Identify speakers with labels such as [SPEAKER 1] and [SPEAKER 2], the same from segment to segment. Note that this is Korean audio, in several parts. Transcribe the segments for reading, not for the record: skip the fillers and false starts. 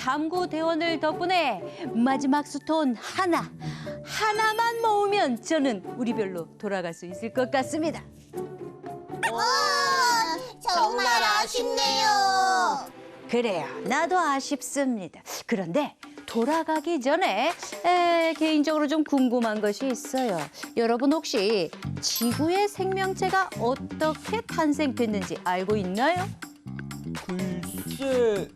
[SPEAKER 1] 탐구 대원들 덕분에 마지막 스톤 하나만 모으면 저는 우리 별로 돌아갈 수 있을 것 같습니다.
[SPEAKER 2] 정말 아쉽네요.
[SPEAKER 1] 그래요, 나도 아쉽습니다. 그런데 돌아가기 전에 개인적으로 좀 궁금한 것이 있어요. 여러분 혹시 지구의 생명체가 어떻게 탄생됐는지 알고 있나요?
[SPEAKER 3] 글쎄요.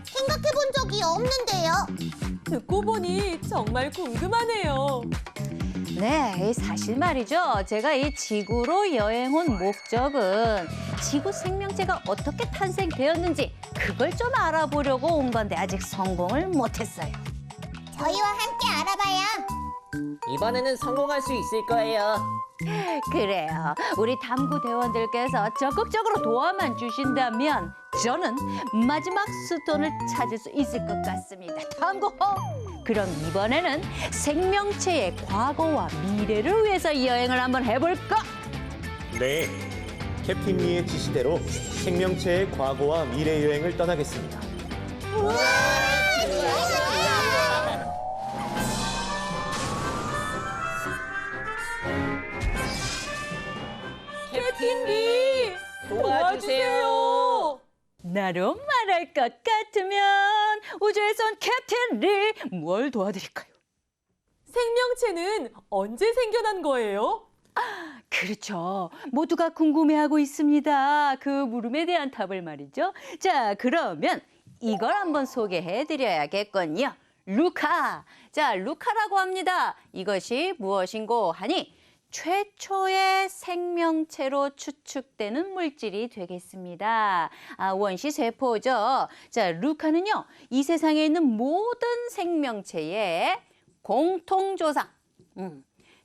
[SPEAKER 2] 생각해본 적이 없는데요.
[SPEAKER 4] 듣고 보니 정말 궁금하네요.
[SPEAKER 1] 네, 사실 말이죠. 제가 이 지구로 여행 온 목적은 지구 생명체가 어떻게 탄생되었는지 그걸 좀 알아보려고 온 건데 아직 성공을 못했어요.
[SPEAKER 2] 저희와 함께 알아봐요.
[SPEAKER 3] 이번에는 성공할 수 있을 거예요.
[SPEAKER 1] 그래요. 우리 탐구 대원들께서 적극적으로 도와만 주신다면 저는 마지막 스톤을 찾을 수 있을 것 같습니다. 탐구! 그럼 이번에는 생명체의 과거와 미래를 위해서 여행을 한번 해볼까?
[SPEAKER 5] 네, 캡틴 리의 지시대로 생명체의 과거와 미래 여행을 떠나겠습니다.
[SPEAKER 4] 캡틴 리!
[SPEAKER 3] 도와주세요.
[SPEAKER 1] 나로 말할 것 같으면 우주에선 캡틴 리 뭘 도와드릴까요?
[SPEAKER 4] 생명체는 언제 생겨난 거예요?
[SPEAKER 1] 그렇죠. 모두가 궁금해하고 있습니다. 그 물음에 대한 답을 말이죠. 자, 그러면 이걸 한번 소개해드려야겠군요. 루카. 자, 루카라고 합니다. 이것이 무엇인고 하니 최초의 생명체로 추측되는 물질이 되겠습니다. 원시 세포죠. 자, 루카는요, 이 세상에 있는 모든 생명체의 공통조상.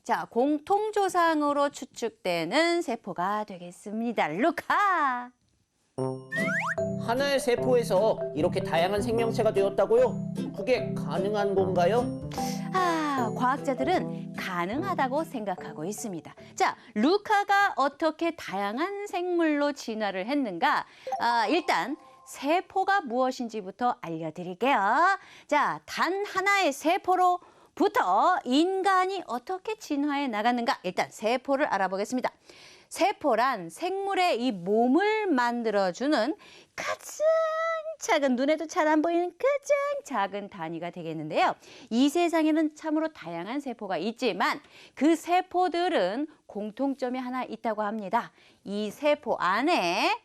[SPEAKER 1] 자, 공통조상으로 추측되는 세포가 되겠습니다. 루카!
[SPEAKER 3] 하나의 세포에서 이렇게 다양한 생명체가 되었다고요? 그게 가능한 건가요?
[SPEAKER 1] 과학자들은 가능하다고 생각하고 있습니다. 자, 루카가 어떻게 다양한 생물로 진화를 했는가? 일단 세포가 무엇인지부터 알려드릴게요. 자, 단 하나의 세포로부터 인간이 어떻게 진화해 나갔는가? 일단 세포를 알아보겠습니다. 세포란 생물의 이 몸을 만들어주는 가장 작은, 눈에도 잘 안 보이는 가장 작은 단위가 되겠는데요. 이 세상에는 참으로 다양한 세포가 있지만 그 세포들은 공통점이 하나 있다고 합니다. 이 세포 안에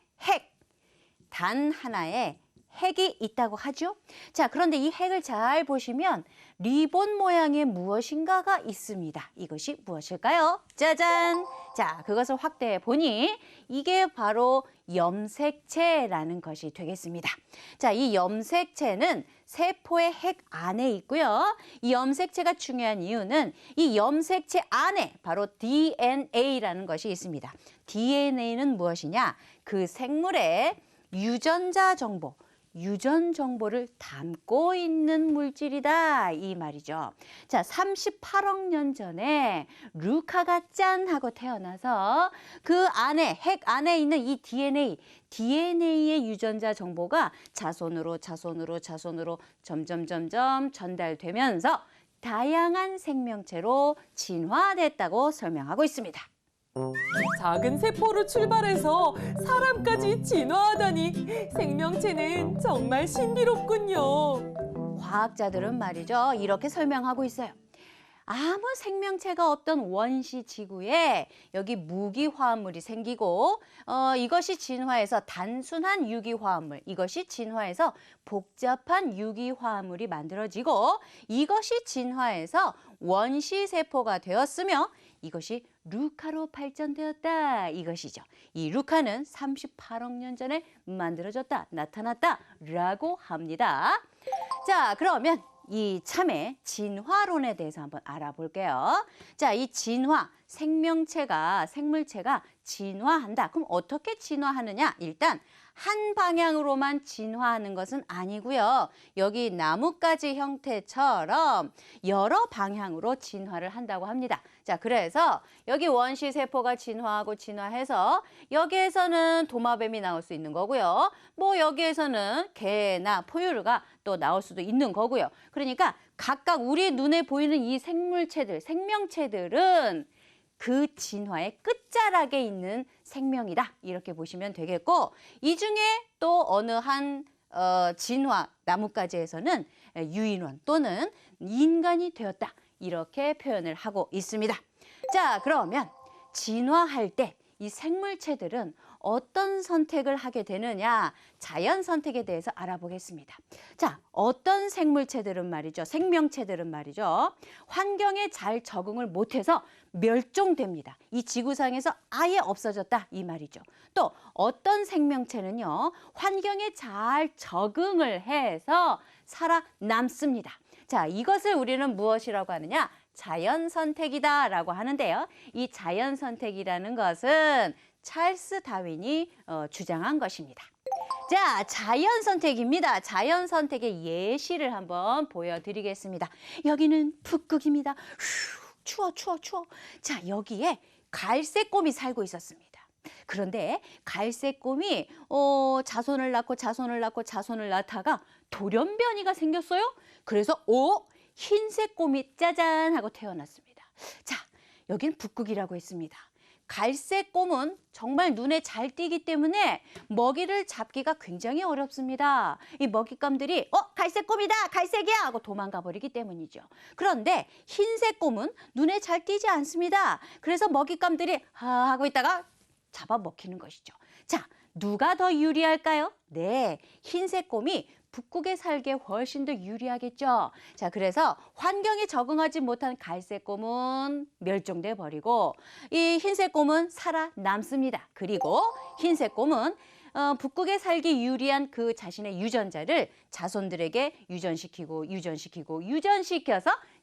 [SPEAKER 1] 단 하나의 핵이 있다고 하죠. 자, 그런데 이 핵을 잘 보시면 리본 모양의 무엇인가가 있습니다. 이것이 무엇일까요? 짜잔! 자, 그것을 확대해 보니 이게 바로 염색체라는 것이 되겠습니다. 자, 이 염색체는 세포의 핵 안에 있고요. 이 염색체가 중요한 이유는 이 염색체 안에 바로 DNA라는 것이 있습니다. DNA는 무엇이냐? 그 생물의 유전자 정보를 담고 있는 물질이다 이 말이죠. 자, 38억 년 전에 루카가 짠 하고 태어나서 그 안에 핵 안에 있는 이 DNA의 유전자 정보가 자손으로 점점 전달되면서 다양한 생명체로 진화됐다고 설명하고 있습니다.
[SPEAKER 4] 작은 세포로 출발해서 사람까지 진화하다니 생명체는 정말 신비롭군요.
[SPEAKER 1] 과학자들은 말이죠, 이렇게 설명하고 있어요. 아무 생명체가 없던 원시 지구에 여기 무기화합물이 생기고 이것이 진화해서 단순한 유기화합물, 이것이 진화해서 복잡한 유기화합물이 만들어지고 이것이 진화해서 원시세포가 되었으며 이것이 루카로 발전되었다 이것이죠. 이 루카는 38억 년 전에 나타났다라고 합니다. 자, 그러면 이 참의 진화론에 대해서 한번 알아볼게요. 자, 이 생물체가 진화한다. 그럼 어떻게 진화하느냐? 일단 한 방향으로만 진화하는 것은 아니고요. 여기 나뭇가지 형태처럼 여러 방향으로 진화를 한다고 합니다. 자, 그래서 여기 원시 세포가 진화하고 진화해서 여기에서는 도마뱀이 나올 수 있는 거고요. 뭐 여기에서는 개나 포유류가 또 나올 수도 있는 거고요. 그러니까 각각 우리 눈에 보이는 이 생물체들, 생명체들은 그 진화의 끝자락에 있는 생명이다. 이렇게 보시면 되겠고, 이 중에 또 어느 한 진화 나뭇가지에서는 유인원 또는 인간이 되었다. 이렇게 표현을 하고 있습니다. 자, 그러면 진화할 때 이 생물체들은 어떤 선택을 하게 되느냐, 자연 선택에 대해서 알아보겠습니다. 자, 어떤 생물체들은 말이죠, 생명체들은 말이죠, 환경에 잘 적응을 못해서 멸종됩니다. 이 지구상에서 아예 없어졌다 이 말이죠. 또 어떤 생명체는요, 환경에 잘 적응을 해서 살아남습니다. 자, 이것을 우리는 무엇이라고 하느냐? 자연 선택이다라고 하는데요. 이 자연 선택이라는 것은 찰스 다윈이 주장한 것입니다. 자, 자연 선택입니다. 자연 선택의 예시를 한번 보여드리겠습니다. 여기는 북극입니다. 추워. 자, 여기에 갈색곰이 살고 있었습니다. 그런데 갈색곰이 자손을 낳다가 돌연변이가 생겼어요. 그래서 흰색 곰이 짜잔 하고 태어났습니다. 자, 여기는 북극이라고 했습니다. 갈색 곰은 정말 눈에 잘 띄기 때문에 먹이를 잡기가 굉장히 어렵습니다. 이 먹잇감들이 갈색 곰이다, 갈색이야 하고 도망가 버리기 때문이죠. 그런데 흰색 곰은 눈에 잘 띄지 않습니다. 그래서 먹잇감들이 하고 있다가 잡아 먹히는 것이죠. 자, 누가 더 유리할까요? 네, 흰색 곰이 북극에 살기에 훨씬 더 유리하겠죠. 자, 그래서 환경에 적응하지 못한 갈색 곰은 멸종돼 버리고 이 흰색 곰은 살아남습니다. 그리고 흰색 곰은 북극에 살기 유리한 그 자신의 유전자를 자손들에게 유전시켜서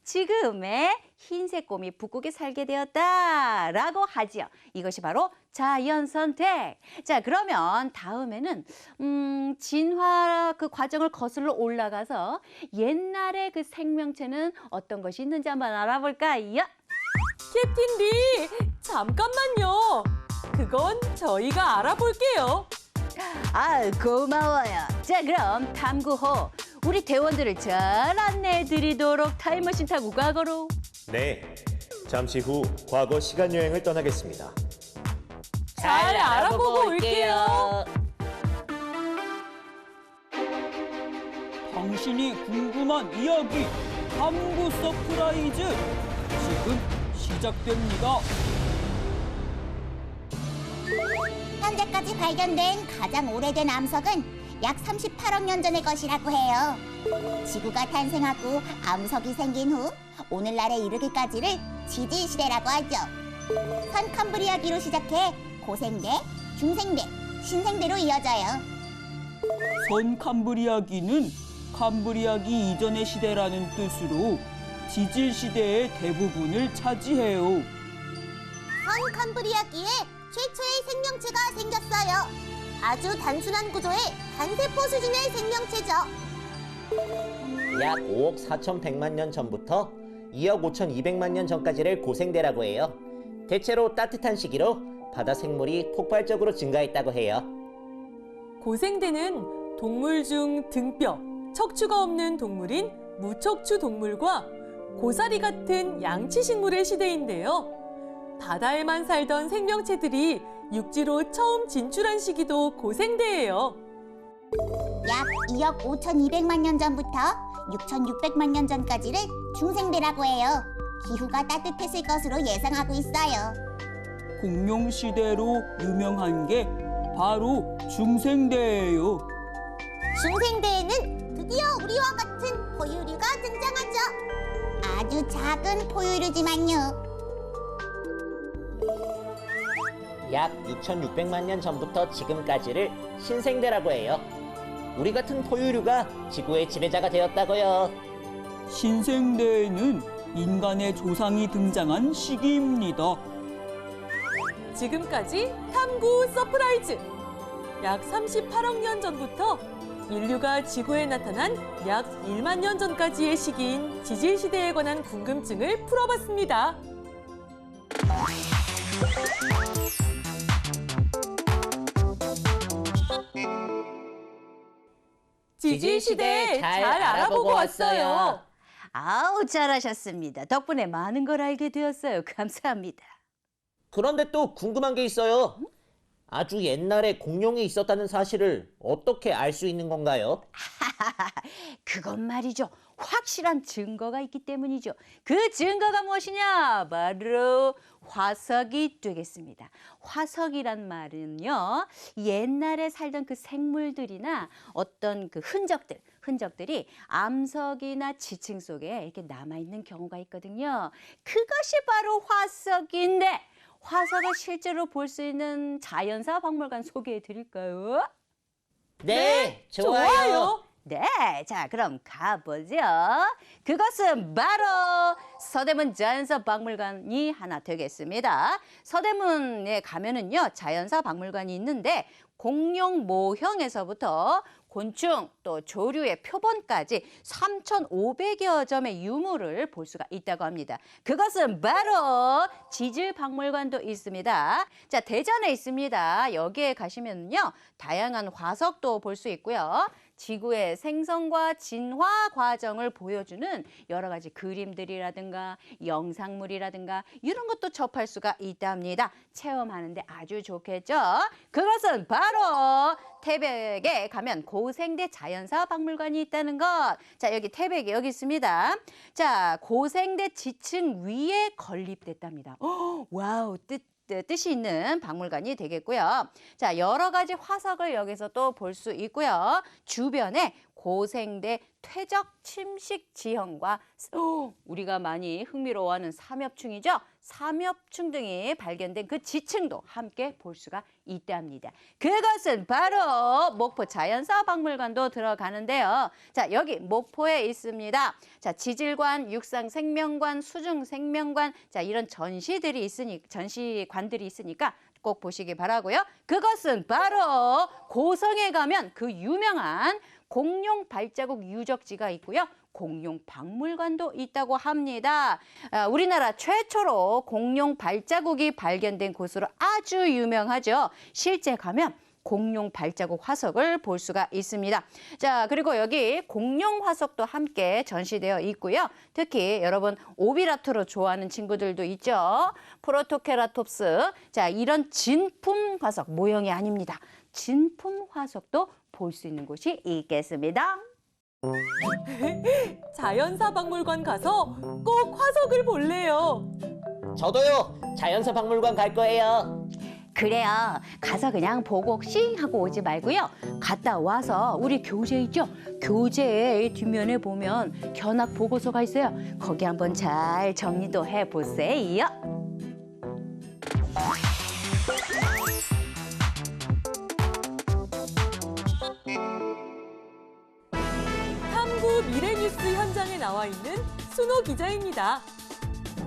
[SPEAKER 1] 지금의 흰색 곰이 북극에 살게 되었다라고 하지요. 이것이 바로 자연 선택. 자, 그러면 다음에는 진화 그 과정을 거슬러 올라가서 옛날의 그 생명체는 어떤 것이 있는지 한번 알아볼까요?
[SPEAKER 4] 캡틴 리, 잠깐만요. 그건 저희가 알아볼게요.
[SPEAKER 1] 고마워요. 자, 그럼 탐구 후 우리 대원들을 잘 안내해 드리도록 타임머신 타고 과거로.
[SPEAKER 5] 네, 잠시 후 과거 시간 여행을 떠나겠습니다.
[SPEAKER 4] 잘 알아보고 올게요.
[SPEAKER 6] 당신이 궁금한 이야기 탐구 서프라이즈 지금 시작됩니다.
[SPEAKER 2] 현재까지 발견된 가장 오래된 암석은 약 38억 년 전의 것이라고 해요. 지구가 탄생하고 암석이 생긴 후 오늘날에 이르기까지를 지질시대라고 하죠. 선캄브리아기로 시작해 고생대, 중생대, 신생대로 이어져요.
[SPEAKER 6] 선캄브리아기는 캄브리아기 이전의 시대라는 뜻으로 지질 시대의 대부분을 차지해요.
[SPEAKER 2] 선캄브리아기에 최초의 생명체가 생겼어요. 아주 단순한 구조의 단세포 수준의 생명체죠.
[SPEAKER 3] 약 5억 4,100만 년 전부터 2억 5,200만 년 전까지를 고생대라고 해요. 대체로 따뜻한 시기로 바다 생물이 폭발적으로 증가했다고 해요.
[SPEAKER 4] 고생대는 동물 중 등뼈, 척추가 없는 동물인 무척추 동물과 고사리 같은 양치식물의 시대인데요. 바다에만 살던 생명체들이 육지로 처음 진출한 시기도 고생대예요.
[SPEAKER 2] 약 2억 5,200만 년 전부터 6,600만 년 전까지를 중생대라고 해요. 기후가 따뜻했을 것으로 예상하고 있어요.
[SPEAKER 6] 공룡 시대로 유명한 게 바로 중생대예요.
[SPEAKER 2] 중생대에는 드디어 우리와 같은 포유류가 등장하죠. 아주 작은 포유류지만요.
[SPEAKER 3] 약 6,600만 년 전부터 지금까지를 신생대라고 해요. 우리 같은 포유류가 지구의 지배자가 되었다고요.
[SPEAKER 6] 신생대에는 인간의 조상이 등장한 시기입니다.
[SPEAKER 4] 지금까지 탐구 서프라이즈. 약 38억 년 전부터 인류가 지구에 나타난 약 1만 년 전까지의 시기인 지질 시대에 관한 궁금증을 풀어봤습니다. 지질 시대 잘 알아보고 왔어요.
[SPEAKER 1] 아우, 잘하셨습니다. 덕분에 많은 걸 알게 되었어요. 감사합니다.
[SPEAKER 3] 그런데 또 궁금한 게 있어요. 아주 옛날에 공룡이 있었다는 사실을 어떻게 알 수 있는 건가요?
[SPEAKER 1] 그건 말이죠. 확실한 증거가 있기 때문이죠. 그 증거가 무엇이냐? 바로 화석이 되겠습니다. 화석이란 말은요, 옛날에 살던 그 생물들이나 어떤 그 흔적들이 암석이나 지층 속에 이렇게 남아있는 경우가 있거든요. 그것이 바로 화석인데, 화석을 실제로 볼 수 있는 자연사 박물관 소개해 드릴까요?
[SPEAKER 3] 네, 좋아요.
[SPEAKER 1] 네, 자, 그럼 가보죠. 그것은 바로 서대문 자연사 박물관이 하나 되겠습니다. 서대문에 가면은요, 자연사 박물관이 있는데 공룡 모형에서부터 곤충 또 조류의 표본까지 3,500여 점의 유물을 볼 수가 있다고 합니다. 그것은 바로 지질박물관도 있습니다. 자, 대전에 있습니다. 여기에 가시면요, 다양한 화석도 볼 수 있고요. 지구의 생성과 진화 과정을 보여주는 여러 가지 그림들이라든가 영상물이라든가 이런 것도 접할 수가 있답니다. 체험하는데 아주 좋겠죠? 그것은 바로 태백에 가면 고생대 자연사 박물관이 있다는 것. 자, 여기 태백에 여기 있습니다. 자, 고생대 지층 위에 건립됐답니다. 와우, 뜻이 있는 박물관이 되겠고요. 자, 여러 가지 화석을 여기서 또 볼 수 있고요. 주변에 고생대 퇴적 침식 지형과 우리가 많이 흥미로워하는 삼엽충이죠. 삼엽충 등이 발견된 그 지층도 함께 볼 수가 있답니다. 그것은 바로 목포 자연사 박물관도 들어가는데요. 자, 여기 목포에 있습니다. 자, 지질관, 육상생명관, 수중생명관, 자, 이런 전시관들이 있으니까 꼭 보시기 바라고요. 그것은 바로 고성에 가면 그 유명한 공룡 발자국 유적지가 있고요. 공룡 박물관도 있다고 합니다. 우리나라 최초로 공룡 발자국이 발견된 곳으로 아주 유명하죠. 실제 가면 공룡 발자국 화석을 볼 수가 있습니다. 자, 그리고 여기 공룡 화석도 함께 전시되어 있고요. 특히 여러분 오비라토로 좋아하는 친구들도 있죠. 프로토케라톱스. 자, 이런 진품 화석, 모형이 아닙니다. 진품 화석도 볼 수 있는 곳이 있겠습니다.
[SPEAKER 4] 자연사 박물관 가서 꼭 화석을 볼래요.
[SPEAKER 3] 저도요. 자연사 박물관 갈 거예요.
[SPEAKER 1] 그래요. 가서 그냥 보고 싱 하고 오지 말고요. 갔다 와서 우리 교재 있죠? 교재의 뒷면에 보면 견학 보고서가 있어요. 거기 한번 잘 정리도 해보세요.
[SPEAKER 4] 탐구 미래뉴스 현장에 나와 있는 순호 기자입니다.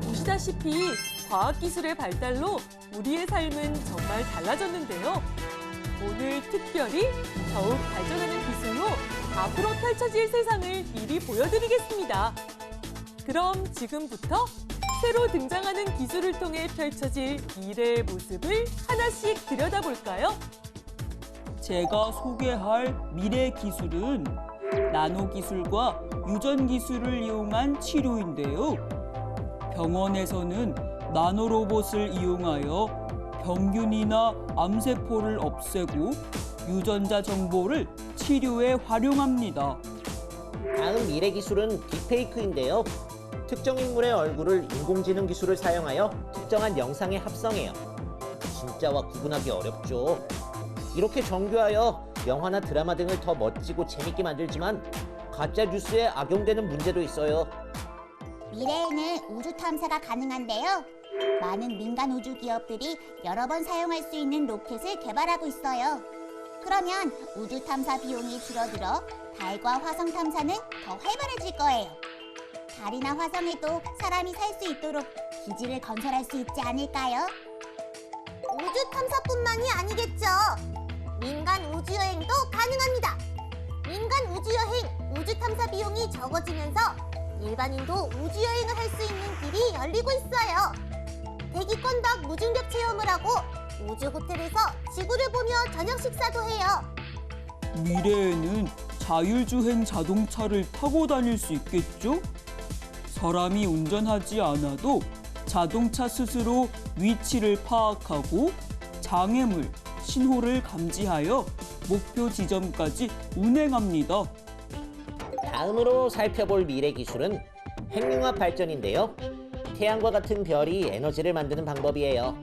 [SPEAKER 4] 보시다시피 과학기술의 발달로 우리의 삶은 정말 달라졌는데요. 오늘 특별히 더욱 발전하는 기술로 앞으로 펼쳐질 세상을 미리 보여드리겠습니다. 그럼 지금부터 새로 등장하는 기술을 통해 펼쳐질 미래의 모습을 하나씩 들여다볼까요?
[SPEAKER 6] 제가 소개할 미래 기술은 나노 기술과 유전 기술을 이용한 치료인데요. 병원에서는 나노 로봇을 이용하여 병균이나 암세포를 없애고 유전자 정보를 치료에 활용합니다.
[SPEAKER 3] 다음 미래 기술은 딥페이크인데요. 특정 인물의 얼굴을 인공지능 기술을 사용하여 특정한 영상에 합성해요. 진짜와 구분하기 어렵죠. 이렇게 정교하여 영화나 드라마 등을 더 멋지고 재밌게 만들지만 가짜 뉴스에 악용되는 문제도 있어요.
[SPEAKER 2] 미래에는 우주 탐사가 가능한데요. 많은 민간 우주 기업들이 여러 번 사용할 수 있는 로켓을 개발하고 있어요. 그러면 우주 탐사 비용이 줄어들어 달과 화성 탐사는 더 활발해질 거예요. 달이나 화성에도 사람이 살 수 있도록 기지를 건설할 수 있지 않을까요? 우주 탐사뿐만이 아니겠죠. 민간 우주여행도 가능합니다. 민간 우주여행, 우주 탐사 비용이 적어지면서 일반인도 우주여행을 할 수 있는 길이 열리고 있어요. 대기권 밖 무중력 체험을 하고 우주 호텔에서 지구를 보며 저녁 식사도 해요.
[SPEAKER 6] 미래에는 자율주행 자동차를 타고 다닐 수 있겠죠? 사람이 운전하지 않아도 자동차 스스로 위치를 파악하고 장애물, 신호를 감지하여 목표 지점까지 운행합니다.
[SPEAKER 3] 다음으로 살펴볼 미래 기술은 핵융합 발전인데요. 태양과 같은 별이 에너지를 만드는 방법이에요.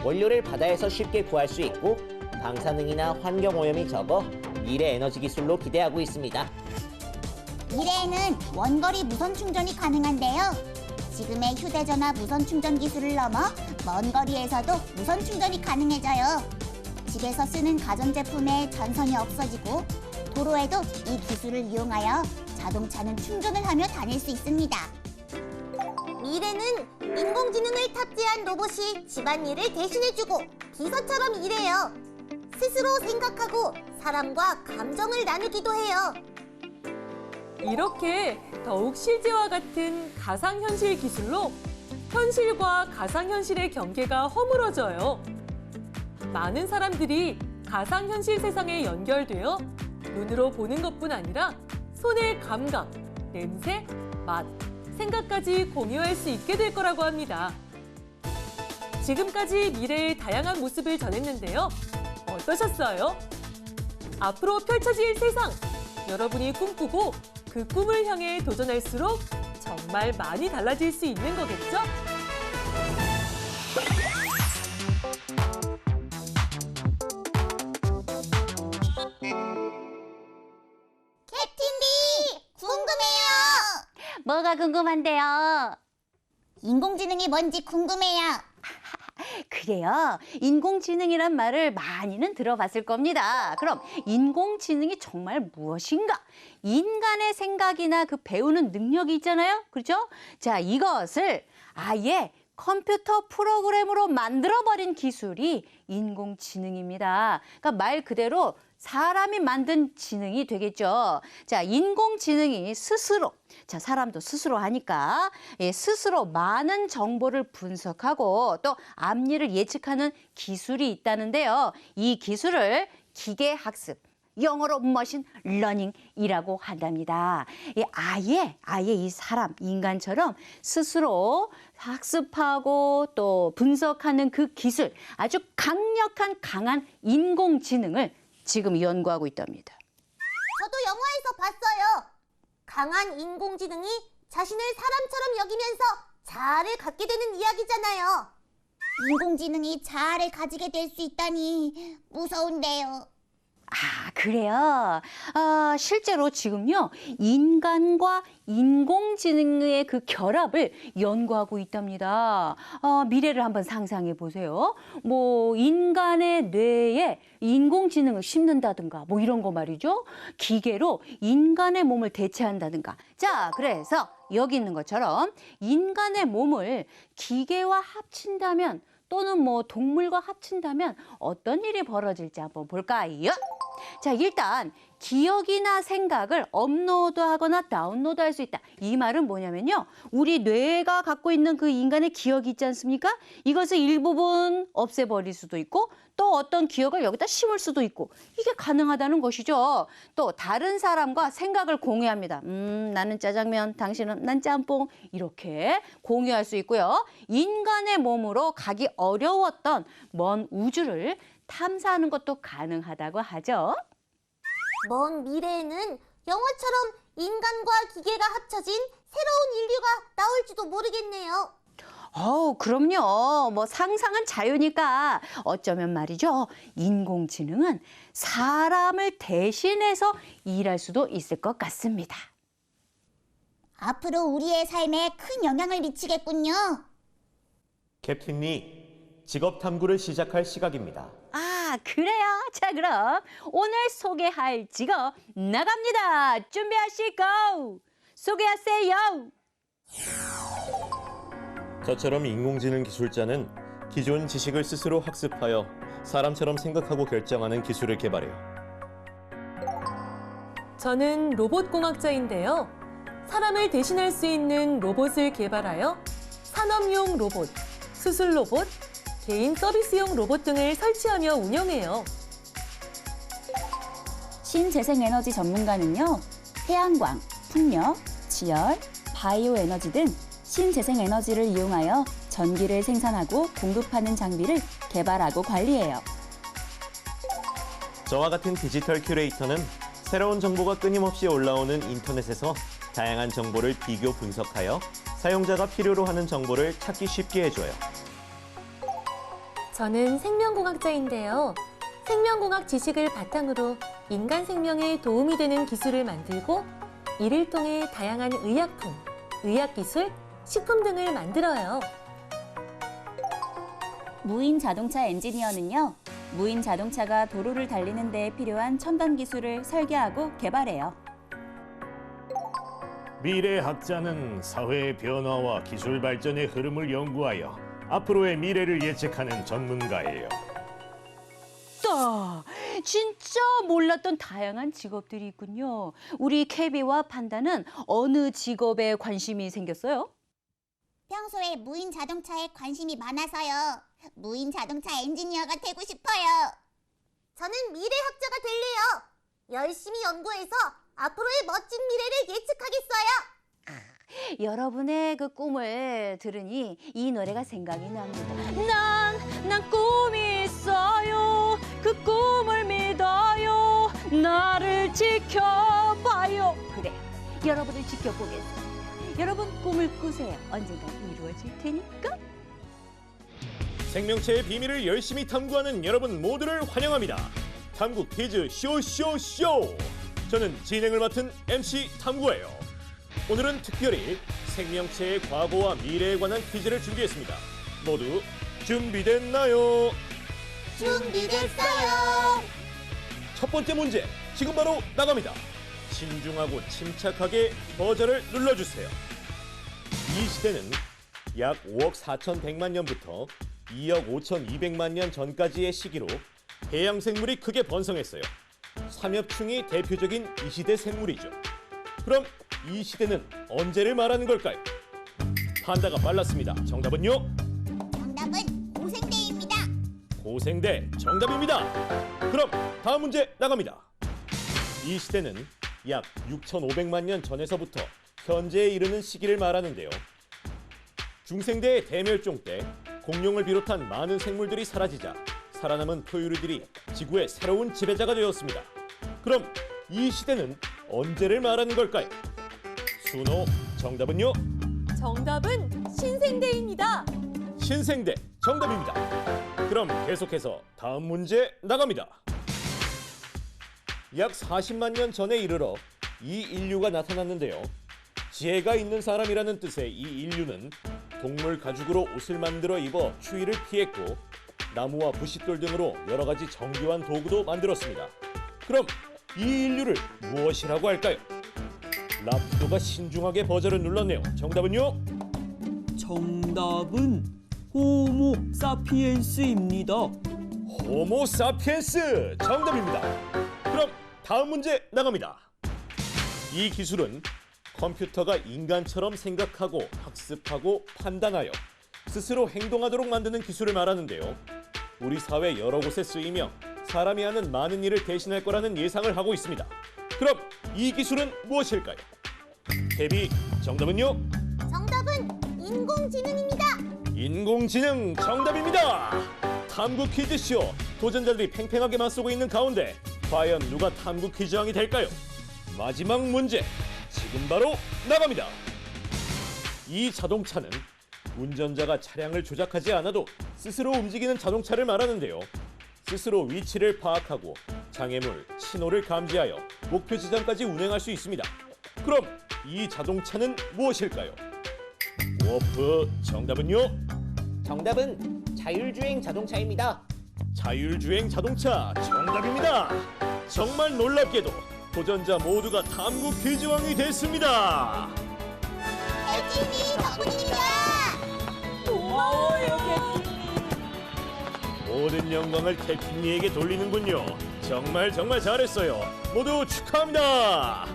[SPEAKER 3] 원료를 바다에서 쉽게 구할 수 있고 방사능이나 환경 오염이 적어 미래 에너지 기술로 기대하고 있습니다.
[SPEAKER 2] 미래에는 원거리 무선 충전이 가능한데요. 지금의 휴대전화 무선 충전 기술을 넘어 먼 거리에서도 무선 충전이 가능해져요. 집에서 쓰는 가전제품에 전선이 없어지고 도로에도 이 기술을 이용하여 자동차는 충전을 하며 다닐 수 있습니다. 미래는 인공지능을 탑재한 로봇이 집안일을 대신해주고 비서처럼 일해요. 스스로 생각하고 사람과 감정을 나누기도 해요.
[SPEAKER 4] 이렇게 더욱 실제와 같은 가상현실 기술로 현실과 가상현실의 경계가 허물어져요. 많은 사람들이 가상현실 세상에 연결되어 눈으로 보는 것뿐 아니라 손의 감각, 냄새, 맛, 생각까지 공유할 수 있게 될 거라고 합니다. 지금까지 미래의 다양한 모습을 전했는데요. 어떠셨어요? 앞으로 펼쳐질 세상, 여러분이 꿈꾸고 그 꿈을 향해 도전할수록 정말 많이 달라질 수 있는 거겠죠?
[SPEAKER 2] 캡틴비! 궁금해요!
[SPEAKER 1] 뭐가 궁금한데요?
[SPEAKER 2] 인공지능이 뭔지 궁금해요.
[SPEAKER 1] 그래요. 인공지능이란 말을 많이는 들어봤을 겁니다. 그럼 인공지능이 정말 무엇인가? 인간의 생각이나 그 배우는 능력이 있잖아요. 그렇죠? 자, 이것을 아예 컴퓨터 프로그램으로 만들어버린 기술이 인공지능입니다. 그러니까 말 그대로 사람이 만든 지능이 되겠죠. 자, 인공지능이 스스로, 자, 사람도 스스로 하니까, 스스로 많은 정보를 분석하고 또 앞일을 예측하는 기술이 있다는데요. 이 기술을 기계학습, 영어로 머신 러닝이라고 한답니다. 아예 이 사람, 인간처럼 스스로 학습하고 또 분석하는 그 기술, 아주 강력한 강한 인공지능을 지금 연구하고 있답니다.
[SPEAKER 2] 저도 영화에서 봤어요. 강한 인공지능이 자신을 사람처럼 여기면서 자아를 갖게 되는 이야기잖아요. 인공지능이 자아를 가지게 될 수 있다니 무서운데요.
[SPEAKER 1] 아, 그래요? 실제로 지금요, 인간과 인공지능의 그 결합을 연구하고 있답니다. 미래를 한번 상상해 보세요. 뭐, 인간의 뇌에 인공지능을 심는다든가, 뭐 이런 거 말이죠. 기계로 인간의 몸을 대체한다든가. 자, 그래서 여기 있는 것처럼 인간의 몸을 기계와 합친다면 또는 뭐 동물과 합친다면 어떤 일이 벌어질지 한번 볼까요? 자, 일단 기억이나 생각을 업로드하거나 다운로드할 수 있다. 이 말은 뭐냐면요. 우리 뇌가 갖고 있는 그 인간의 기억이 있지 않습니까? 이것을 일부분 없애버릴 수도 있고 또 어떤 기억을 여기다 심을 수도 있고 이게 가능하다는 것이죠. 또 다른 사람과 생각을 공유합니다. 나는 짜장면, 당신은 난 짬뽕 이렇게 공유할 수 있고요. 인간의 몸으로 가기 어려웠던 먼 우주를 탐사하는 것도 가능하다고 하죠.
[SPEAKER 2] 먼 미래에는 영화처럼 인간과 기계가 합쳐진 새로운 인류가 나올지도 모르겠네요.
[SPEAKER 1] 그럼요. 뭐 상상은 자유니까 어쩌면 말이죠. 인공지능은 사람을 대신해서 일할 수도 있을 것 같습니다.
[SPEAKER 2] 앞으로 우리의 삶에 큰 영향을 미치겠군요.
[SPEAKER 5] 캡틴이 직업 탐구를 시작할 시각입니다.
[SPEAKER 1] 아, 그래요? 자, 그럼 오늘 소개할 직업 나갑니다. 준비하시고 소개하세요.
[SPEAKER 5] 저처럼 인공지능 기술자는 기존 지식을 스스로 학습하여 사람처럼 생각하고 결정하는 기술을 개발해요.
[SPEAKER 4] 저는 로봇공학자인데요. 사람을 대신할 수 있는 로봇을 개발하여 산업용 로봇, 수술 로봇, 개인 서비스용 로봇 등을 설치하며 운영해요.
[SPEAKER 7] 신재생에너지 전문가는요, 태양광, 풍력, 지열, 바이오 에너지 등 신재생에너지를 이용하여 전기를 생산하고 공급하는 장비를 개발하고 관리해요.
[SPEAKER 5] 저와 같은 디지털 큐레이터는 새로운 정보가 끊임없이 올라오는 인터넷에서 다양한 정보를 비교 분석하여 사용자가 필요로 하는 정보를 찾기 쉽게 해줘요.
[SPEAKER 4] 저는 생명공학자인데요. 생명공학 지식을 바탕으로 인간 생명에 도움이 되는 기술을 만들고 이를 통해 다양한 의약품, 의학기술, 식품 등을 만들어요.
[SPEAKER 7] 무인 자동차 엔지니어는요, 무인 자동차가 도로를 달리는 데 필요한 첨단 기술을 설계하고 개발해요.
[SPEAKER 8] 미래학자는 사회의 변화와 기술 발전의 흐름을 연구하여 앞으로의 미래를 예측하는 전문가예요.
[SPEAKER 1] 진짜 몰랐던 다양한 직업들이 있군요. 우리 케비와 판다는 어느 직업에 관심이 생겼어요?
[SPEAKER 2] 평소에 무인 자동차에 관심이 많아서요. 무인 자동차 엔지니어가 되고 싶어요. 저는 미래학자가 될래요. 열심히 연구해서 앞으로의 멋진 미래를 예측하겠어요.
[SPEAKER 1] 여러분의 그 꿈을 들으니 이 노래가 생각이 납니다. 난 꿈이 있어요. 그 꿈을 믿어요. 나를 지켜봐요. 그래, 여러분을 지켜보겠습니다. 여러분 꿈을 꾸세요. 언젠가 이루어질 테니까.
[SPEAKER 5] 생명체의 비밀을 열심히 탐구하는 여러분 모두를 환영합니다. 탐구 퀴즈 쇼쇼쇼! 저는 진행을 맡은 MC 탐구예요. 오늘은 특별히 생명체의 과거와 미래에 관한 퀴즈를 준비했습니다. 모두 준비됐나요?
[SPEAKER 2] 준비됐어요.
[SPEAKER 5] 첫 번째 문제, 지금 바로 나갑니다. 신중하고 침착하게 버저를 눌러주세요. 이 시대는 약 5억 4,100만 년부터 2억 5,200만 년 전까지의 시기로 해양 생물이 크게 번성했어요. 삼엽충이 대표적인 이 시대 생물이죠. 그럼 이 시대는 언제를 말하는 걸까요? 판다가 빨랐습니다. 정답은요?
[SPEAKER 2] 정답은 고생대입니다.
[SPEAKER 5] 고생대 정답입니다. 그럼 다음 문제 나갑니다. 이 시대는 약 6,500만 년 전에서부터 현재에 이르는 시기를 말하는데요. 중생대의 대멸종 때 공룡을 비롯한 많은 생물들이 사라지자 살아남은 포유류들이 지구의 새로운 지배자가 되었습니다. 그럼 이 시대는 언제를 말하는 걸까요? 순호 정답은요?
[SPEAKER 4] 정답은 신생대입니다.
[SPEAKER 5] 신생대 정답입니다. 그럼 계속해서 다음 문제 나갑니다. 약 40만 년 전에 이르러 이 인류가 나타났는데요. 지혜가 있는 사람이라는 뜻의 이 인류는 동물 가죽으로 옷을 만들어 입어 추위를 피했고 나무와 부싯돌 등으로 여러 가지 정교한 도구도 만들었습니다. 그럼 이 인류를 무엇이라고 할까요? 라프도가 신중하게 버저를 눌렀네요. 정답은요?
[SPEAKER 6] 정답은 호모 사피엔스입니다.
[SPEAKER 5] 호모 사피엔스 정답입니다. 그럼 다음 문제 나갑니다. 이 기술은 컴퓨터가 인간처럼 생각하고 학습하고 판단하여 스스로 행동하도록 만드는 기술을 말하는데요. 우리 사회 여러 곳에 쓰이며 사람이 하는 많은 일을 대신할 거라는 예상을 하고 있습니다. 그럼 이 기술은 무엇일까요? 데비 정답은요?
[SPEAKER 2] 정답은 인공지능입니다.
[SPEAKER 5] 인공지능 정답입니다. 탐구 퀴즈쇼 도전자들이 팽팽하게 맞서고 있는 가운데 과연 누가 탐구 퀴즈왕이 될까요? 마지막 문제 지금 바로 나갑니다. 이 자동차는 운전자가 차량을 조작하지 않아도 스스로 움직이는 자동차를 말하는데요. 스스로 위치를 파악하고 장애물, 신호를 감지하여 목표 지점까지 운행할 수 있습니다. 그럼 이 자동차는 무엇일까요? 워프 정답은요?
[SPEAKER 3] 정답은 자율주행 자동차입니다.
[SPEAKER 5] 자율주행 자동차 정답입니다. 정말 놀랍게도 도전자 모두가 탐구 퀴즈왕이 됐습니다.
[SPEAKER 2] 혜진이 덕분입니다.
[SPEAKER 4] 고마워요, 개띠님.
[SPEAKER 5] 모든 영광을 캡틴리에게 돌리는군요. 정말 잘했어요. 모두 축하합니다.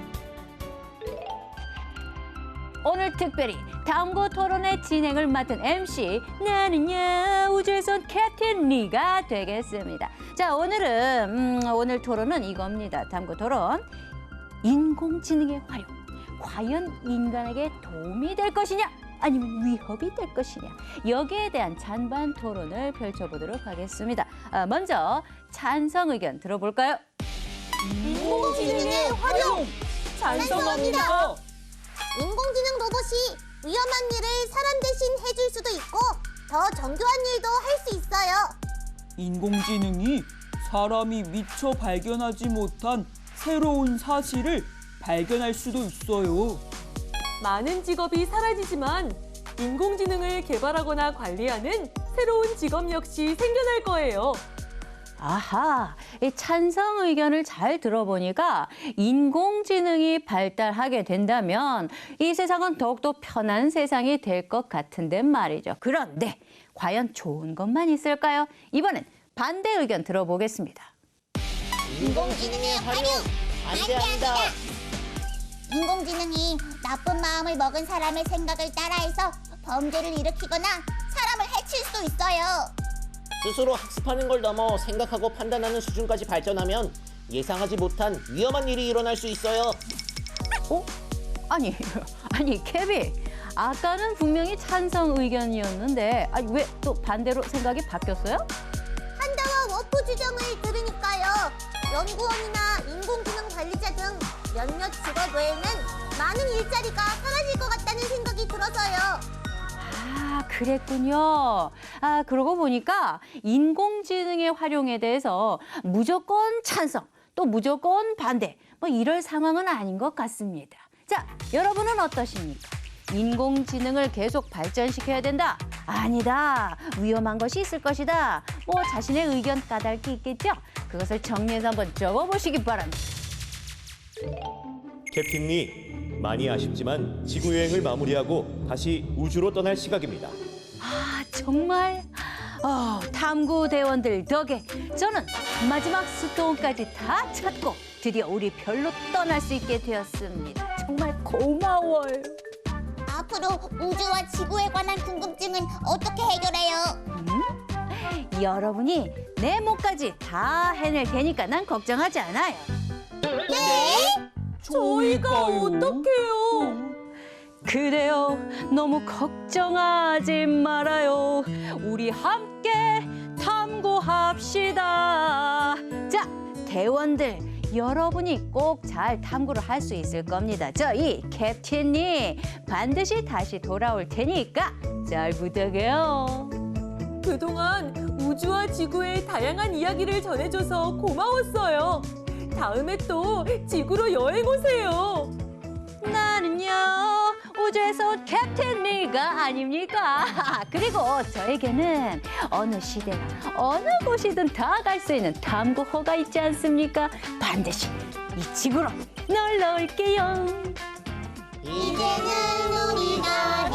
[SPEAKER 1] 오늘 특별히 탐구 토론의 진행을 맡은 MC 나는야 우주에선 캡틴 리가 되겠습니다. 자, 오늘 토론은 이겁니다. 탐구 토론. 인공지능의 활용. 과연 인간에게 도움이 될 것이냐? 아니면 위협이 될 것이냐? 여기에 대한 찬반 토론을 펼쳐보도록 하겠습니다. 먼저 찬성 의견 들어볼까요?
[SPEAKER 2] 인공지능의 활용!
[SPEAKER 4] 찬성합니다.
[SPEAKER 2] 인공지능 로봇이 위험한 일을 사람 대신 해줄 수도 있고 더 정교한 일도 할 수 있어요.
[SPEAKER 6] 인공지능이 사람이 미처 발견하지 못한 새로운 사실을 발견할 수도 있어요.
[SPEAKER 4] 많은 직업이 사라지지만 인공지능을 개발하거나 관리하는 새로운 직업 역시 생겨날 거예요.
[SPEAKER 1] 아하, 이 찬성 의견을 잘 들어보니까 인공지능이 발달하게 된다면 이 세상은 더욱더 편한 세상이 될 것 같은데 말이죠. 그런데 과연 좋은 것만 있을까요? 이번엔 반대 의견 들어보겠습니다.
[SPEAKER 2] 인공지능의 활용! 반대합니다. 인공지능이 나쁜 마음을 먹은 사람의 생각을 따라해서 범죄를 일으키거나 사람을 해칠 수도 있어요.
[SPEAKER 3] 스스로 학습하는 걸 넘어 생각하고 판단하는 수준까지 발전하면 예상하지 못한 위험한 일이 일어날 수 있어요.
[SPEAKER 1] 아니 케비, 아까는 분명히 찬성 의견이었는데 왜 또 반대로 생각이 바뀌었어요?
[SPEAKER 2] 한다와 워프 주장을 들으니까요. 연구원이나 인공지능 관리자 등 몇몇 직업 외에는 많은 일자리가 사라질 것 같다는 생각이 들어서요.
[SPEAKER 1] 아, 그랬군요. 그러고 보니까 인공지능의 활용에 대해서 무조건 찬성, 또 무조건 반대, 뭐 이럴 상황은 아닌 것 같습니다. 자, 여러분은 어떠십니까? 인공지능을 계속 발전시켜야 된다? 아니다. 위험한 것이 있을 것이다. 뭐 자신의 의견 까닭이 있겠죠? 그것을 정리해서 한번 적어보시기 바랍니다.
[SPEAKER 5] 캡틴리, 많이 아쉽지만 지구 여행을 마무리하고 다시 우주로 떠날 시각입니다.
[SPEAKER 1] 정말 탐구 대원들 덕에 저는 마지막 스톤까지 다 찾고 드디어 우리 별로 떠날 수 있게 되었습니다. 정말 고마워요.
[SPEAKER 2] 앞으로 우주와 지구에 관한 궁금증은 어떻게 해결해요?
[SPEAKER 1] 여러분이 내 몫까지 다 해낼 테니까 난 걱정하지 않아요.
[SPEAKER 4] 저희가 어떡해요?
[SPEAKER 1] 그래요, 너무 걱정하지 말아요. 우리 함께 탐구합시다. 자, 대원들, 여러분이 꼭 잘 탐구를 할 수 있을 겁니다. 이 캡틴이 반드시 다시 돌아올 테니까 잘 부탁해요.
[SPEAKER 4] 그동안 우주와 지구의 다양한 이야기를 전해줘서 고마웠어요. 다음에 또 지구로 여행 오세요.
[SPEAKER 1] 나는요 우주에서 캡틴 리가 아닙니까? 그리고 저에게는 어느 시대나 어느 곳이든 다 갈 수 있는 탐구호가 있지 않습니까? 반드시 이 지구로 놀러 올게요.
[SPEAKER 2] 이제는 우리가